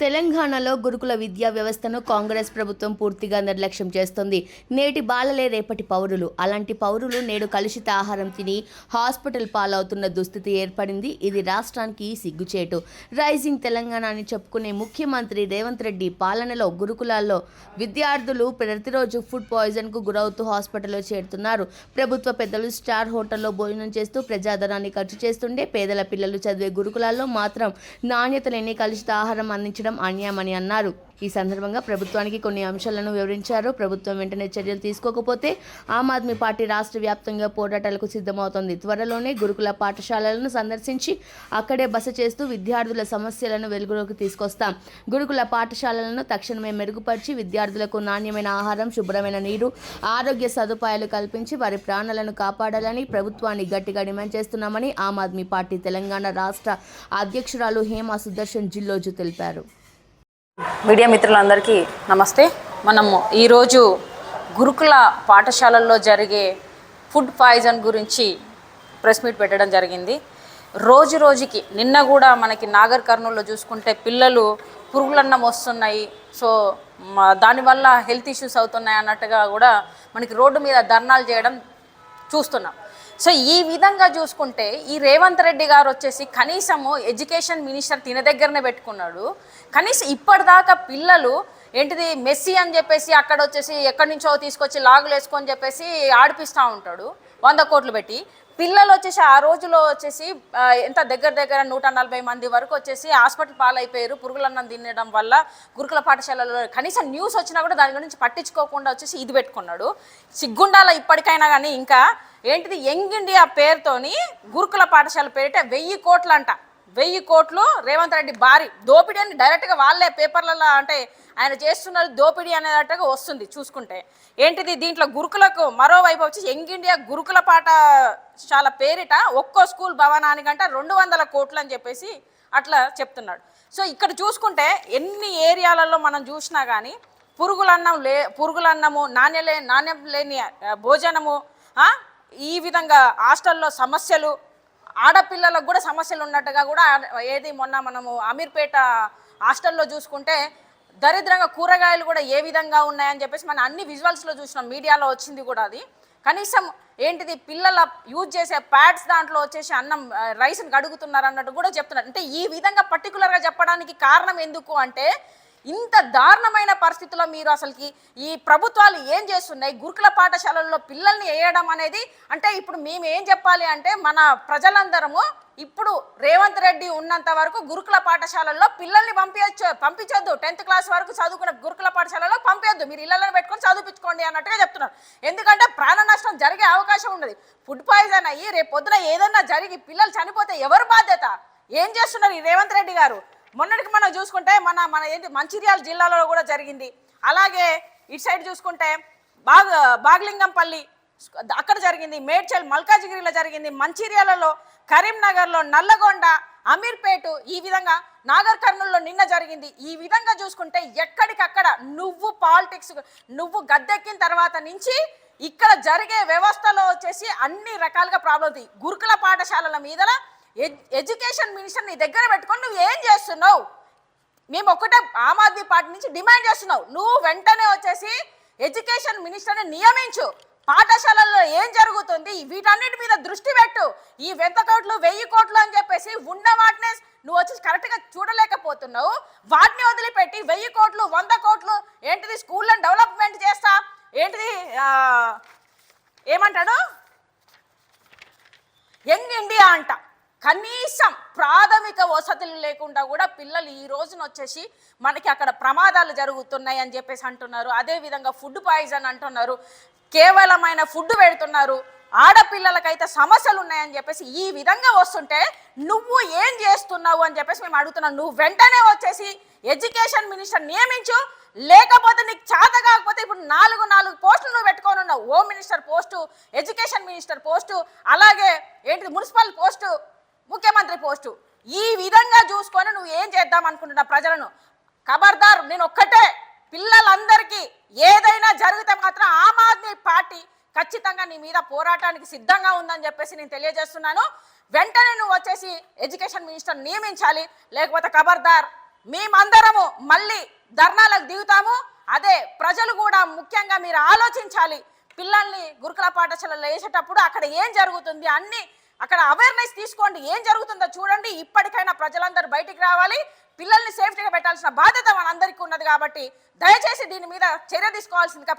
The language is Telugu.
తెలంగాణలో గురుకుల విద్యా వ్యవస్థను కాంగ్రెస్ ప్రభుత్వం పూర్తిగా నిర్లక్ష్యం చేస్తుంది. నేటి బాలలే రేపటి పౌరులు. అలాంటి పౌరులు నేడు కలుషిత ఆహారం తిని హాస్పిటల్ పాలవుతున్న దుస్థితి ఏర్పడింది. ఇది రాష్ట్రానికి సిగ్గుచేటు. రైజింగ్ తెలంగాణ అని చెప్పుకునే ముఖ్యమంత్రి రేవంత్ రెడ్డి పాలనలో గురుకులాల్లో విద్యార్థులు ప్రతిరోజు ఫుడ్ పాయిజన్కు గురవుతూ హాస్పిటల్లో చేరుతున్నారు. ప్రభుత్వ పెద్దలు స్టార్ హోటల్లో భోజనం చేస్తూ ప్రజాధనాన్ని ఖర్చు చేస్తుంటే పేదల పిల్లలు చదివే గురుకులాల్లో మాత్రం నాణ్యత లేని కలుషిత ఆహారం అందించడం అన్యాయమని అన్నారు. ఈ సందర్భంగా ప్రభుత్వానికి కొన్ని అంశాలను వివరించారు. ప్రభుత్వం వెంటనే చర్యలు తీసుకోకపోతే ఆమ్ ఆద్మీ పార్టీ రాష్ట్ర వ్యాప్తంగా పోరాటాలకు సిద్ధమవుతోంది. త్వరలోనే గురుకుల పాఠశాలలను సందర్శించి అక్కడే బస చేస్తూ విద్యార్థుల సమస్యలను వెలుగులోకి తీసుకొస్తాం. గురుకుల పాఠశాలలను తక్షణమే మెరుగుపరిచి విద్యార్థులకు నాణ్యమైన ఆహారం, శుభ్రమైన నీరు, ఆరోగ్య సదుపాయాలు కల్పించి వారి ప్రాణాలను కాపాడాలని ప్రభుత్వాన్ని గట్టిగా డిమాండ్ చేస్తున్నామని ఆమ్ ఆద్మీ పార్టీ తెలంగాణ రాష్ట్ర అధ్యక్షురాలు హేమా సుదర్శన్ జిల్లోజు తెలిపారు. మీడియా మిత్రులందరికీ నమస్తే. మనము ఈరోజు గురుకుల పాఠశాలల్లో జరిగే ఫుడ్ పాయిజన్ గురించి ప్రెస్ మీట్ పెట్టడం జరిగింది. రోజు రోజుకి నిన్న కూడా మనకి నాగర్ కర్నూల్లో చూసుకుంటే పిల్లలు పురుగులన్నం వస్తున్నాయి, సో దానివల్ల హెల్త్ ఇష్యూస్ అవుతున్నాయి అన్నట్టుగా కూడా మనకి రోడ్డు మీద ధర్నాలు చేయడం చూస్తున్నాం. సో ఈ విధంగా చూసుకుంటే ఈ రేవంత్ రెడ్డి గారు వచ్చేసి కనీసము ఎడ్యుకేషన్ మినిస్టర్ తిన దగ్గరనే పెట్టుకున్నాడు. కనీసం ఇప్పటిదాకా పిల్లలు ఏంటిది మెస్సీ అని చెప్పేసి అక్కడ వచ్చేసి ఎక్కడి నుంచో తీసుకొచ్చి లాగులు వేసుకొని చెప్పేసి ఆడిపిస్తూ ఉంటాడు 100 కోట్లు పెట్టి. పిల్లలు వచ్చేసి ఆ రోజులో వచ్చేసి ఎంత దగ్గర 140 మంది వరకు వచ్చేసి హాస్పిటల్ పాలైపోయారు పురుగులన్నం తినడం వల్ల. గురుకుల పాఠశాలలో కనీసం న్యూస్ వచ్చినా కూడా దాని గురించి పట్టించుకోకుండా వచ్చేసి ఇది పెట్టుకున్నాడు. సిగ్గుండాల ఇప్పటికైనా కానీ ఇంకా ఏంటిది యంగ్ ఇండియా పేరుతోని గురుకుల పాఠశాల పేరిట 1000 కోట్లు అంట. 1000 కోట్లు రేవంత్ రెడ్డి భారీ దోపిడీ అని డైరెక్ట్గా వాళ్ళే పేపర్లలో అంటే ఆయన చేస్తున్నారు దోపిడీ అనేటట్టుగా వస్తుంది చూసుకుంటే. ఏంటిది దీంట్లో గురుకులకు మరోవైపు వచ్చి యంగ్ ఇండియా గురుకుల పాఠశాల పేరిట ఒక్కో స్కూల్ భవనానికంటే 200 కోట్లు అని చెప్పేసి అట్లా చెప్తున్నాడు. సో ఇక్కడ చూసుకుంటే ఎన్ని ఏరియాలలో మనం చూసినా కానీ పురుగులన్నము నాణ్యం లేని భోజనము, ఈ విధంగా హాస్టల్లో సమస్యలు, ఆడపిల్లలకు కూడా సమస్యలు ఉన్నట్టుగా కూడా ఏది మొన్న మనము అమీర్పేట హాస్టల్లో చూసుకుంటే దరిద్రంగా కూరగాయలు కూడా ఏ విధంగా ఉన్నాయని చెప్పేసి మనం అన్ని విజువల్స్లో చూసినాం, మీడియాలో వచ్చింది కూడా అది. కనీసం ఏంటిది పిల్లల యూజ్ చేసే ప్యాడ్స్ దాంట్లో వచ్చేసి అన్నం రైస్ని కడుగుతున్నారు అన్నట్టు కూడా చెప్తున్నారు. అంటే ఈ విధంగా పర్టికులర్గా చెప్పడానికి కారణం ఎందుకు అంటే ఇంత దారుణమైన పరిస్థితుల్లో మీరు అసలుకి ఈ ప్రభుత్వాలు ఏం చేస్తున్నాయి గురుకుల పాఠశాలల్లో పిల్లల్ని వేయడం అనేది. అంటే ఇప్పుడు మేము ఏం చెప్పాలి అంటే మన ప్రజలందరము ఇప్పుడు రేవంత్ రెడ్డి ఉన్నంత వరకు గురుకుల పాఠశాలల్లో పిల్లల్ని పంపించొద్దు. 10th క్లాస్ వరకు చదువుకున్న గురుకుల పాఠశాలలో పంపించొద్దు, మీరు ఇళ్లలో పెట్టుకొని చదివించుకోండి అన్నట్టుగా చెప్తున్నారు. ఎందుకంటే ప్రాణ నష్టం జరిగే అవకాశం ఉన్నది. ఫుడ్ పాయిజన్ అయ్యి రేపు పొద్దున ఏదన్నా జరిగి పిల్లలు చనిపోతే ఎవరు బాధ్యత? ఏం చేస్తున్నారు ఈ రేవంత్ రెడ్డి గారు? మొన్నటికి మనం చూసుకుంటే మన ఏంటి మంచిర్యాల జిల్లాలో కూడా జరిగింది. అలాగే ఇటు సైడ్ చూసుకుంటే బాగ్లింగంపల్లి అక్కడ జరిగింది, మేడ్చల్ మల్కాజిగిరిలో జరిగింది, మంచిర్యాలలో, కరీంనగర్లో, నల్లగొండ, అమీర్పేట, ఈ విధంగా నాగర్ కర్నూల్లో నిన్న జరిగింది. ఈ విధంగా చూసుకుంటే ఎక్కడికక్కడ నువ్వు గద్దెక్కిన తర్వాత నుంచి ఇక్కడ జరిగే వ్యవస్థలో వచ్చేసి అన్ని రకాలుగా ప్రాబ్లమ్స్. గురుకుల పాఠశాలల మీద ఎడ్యుకేషన్ మినిస్టర్ నీ దగ్గర పెట్టుకొని నువ్వు ఏం చేస్తున్నావు? మేము ఒకటే ఆమ్ ఆద్మీ పార్టీ నుంచి డిమాండ్ చేస్తున్నావు, నువ్వు వెంటనే వచ్చేసి ఎడ్యుకేషన్ మినిస్టర్ని నియమించు. పాఠశాలల్లో ఏం జరుగుతుంది వీటన్నిటి మీద దృష్టి పెట్టు. ఈ 100 కోట్లు 1000 కోట్లు అని చెప్పేసి ఉన్న వాటినే నువ్వు వచ్చి కరెక్ట్గా చూడలేకపోతున్నావు. వాటిని వదిలిపెట్టి 1000 కోట్లు 100 కోట్లు ఏంటిది స్కూళ్ళని డెవలప్మెంట్ చేస్తా, ఏంటిది ఏమంటాడు యంగ్ ఇండియా అంట. కనీసం ప్రాథమిక వసతులు లేకుండా కూడా పిల్లలు ఈ రోజున వచ్చేసి మనకి అక్కడ ప్రమాదాలు జరుగుతున్నాయి అని చెప్పేసి అంటున్నారు. అదేవిధంగా ఫుడ్ పాయిజన్ అంటున్నారు, కేవలమైన ఫుడ్ పెడుతున్నారు, ఆడపిల్లలకైతే సమస్యలు ఉన్నాయని చెప్పేసి ఈ విధంగా వస్తుంటే నువ్వు ఏం చేస్తున్నావు అని చెప్పేసి మేము అడుగుతున్నాం. నువ్వు వెంటనే వచ్చేసి ఎడ్యుకేషన్ మినిస్టర్ నియమించు, లేకపోతే నీకు చేత కాకపోతే ఇప్పుడు 4 పోస్టులు నువ్వు పెట్టుకొని ఉన్నావు. Home minister post, education minister post, అలాగే ఏంటిది మున్సిపల్ పోస్టు, ముఖ్యమంత్రి పోస్టు. ఈ విధంగా చూసుకొని నువ్వు ఏం చేద్దాం అనుకుంటున్నా ప్రజలను? ఖబర్దార్, నేను ఒక్కటే పిల్లలందరికీ ఏదైనా జరిగితే మాత్రం ఆమ్ ఆద్మీ పార్టీ ఖచ్చితంగా నీ మీద పోరాటానికి సిద్ధంగా ఉందని చెప్పేసి నేను తెలియజేస్తున్నాను. వెంటనే నువ్వు వచ్చేసి ఎడ్యుకేషన్ మినిస్టర్ నియమించాలి, లేకపోతే ఖబర్దార్ మేమందరము మళ్ళీ ధర్నాలకు దిగుతాము. అదే ప్రజలు కూడా ముఖ్యంగా మీరు ఆలోచించాలి. పిల్లల్ని గురుకుల పాఠశాలలో వేసేటప్పుడు అక్కడ ఏం జరుగుతుంది అన్ని అక్కడ అవేర్నెస్ తీసుకోండి, ఏం జరుగుతుందో చూడండి. ఇప్పటికైనా ప్రజలందరూ బయటికి రావాలి. పిల్లల్ని సేఫ్టీగా పెట్టాల్సిన బాధ్యత మనందరికీ ఉన్నది కాబట్టి దయచేసి దీని మీద చర్య తీసుకోవాల్సిందిగా